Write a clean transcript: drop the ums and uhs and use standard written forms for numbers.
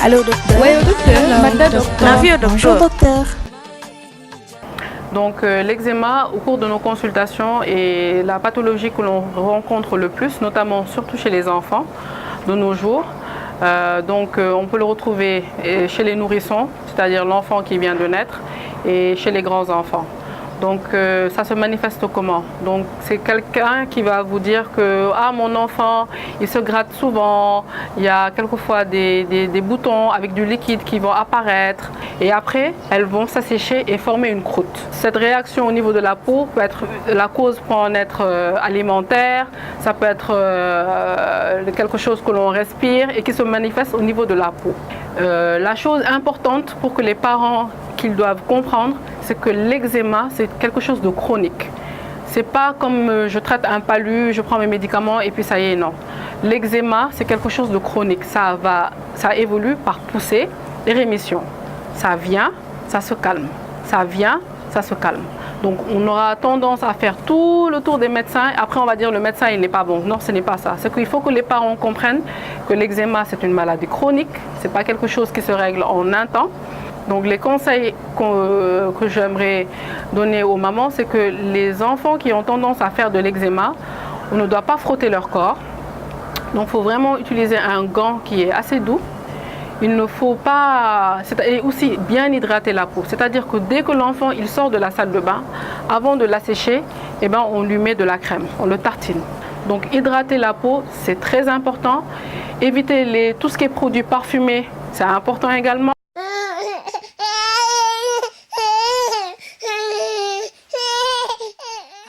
Allô docteur. Oui, au docteur. Madame docteur. Bonjour docteur. Donc l'eczéma, au cours de nos consultations, est la pathologie que l'on rencontre le plus, notamment surtout chez les enfants de nos jours. On peut le retrouver chez les nourrissons, c'est-à-dire l'enfant qui vient de naître, et chez les grands enfants. Donc ça se manifeste comment? Donc c'est quelqu'un qui va vous dire que mon enfant il se gratte souvent, il y a quelquefois des boutons avec du liquide qui vont apparaître et après elles vont s'assécher et former une croûte. Cette réaction au niveau de la peau peut être, la cause peut en être alimentaire, ça peut être quelque chose que l'on respire et qui se manifeste au niveau de la peau. La chose importante pour que les parents qu'ils doivent comprendre, c'est que l'eczéma, c'est quelque chose de chronique. C'est pas comme je traite un palu, je prends mes médicaments et puis ça y est, non. L'eczéma, c'est quelque chose de chronique. Ça évolue par poussée et rémission. Ça vient, ça se calme. Ça vient, ça se calme. Donc on aura tendance à faire tout le tour des médecins. Après on va dire le médecin il n'est pas bon. Non, ce n'est pas ça. C'est qu'il faut que les parents comprennent que l'eczéma c'est une maladie chronique. C'est pas quelque chose qui se règle en un temps. Donc les conseils que j'aimerais donner aux mamans, c'est que les enfants qui ont tendance à faire de l'eczéma, on ne doit pas frotter leur corps. Donc il faut vraiment utiliser un gant qui est assez doux. Il ne faut pas... Et aussi bien hydrater la peau. C'est-à-dire que dès que l'enfant il sort de la salle de bain, avant de l'assécher, on lui met de la crème, on le tartine. Donc hydrater la peau, c'est très important. Éviter tout ce qui est produits parfumés, c'est important également.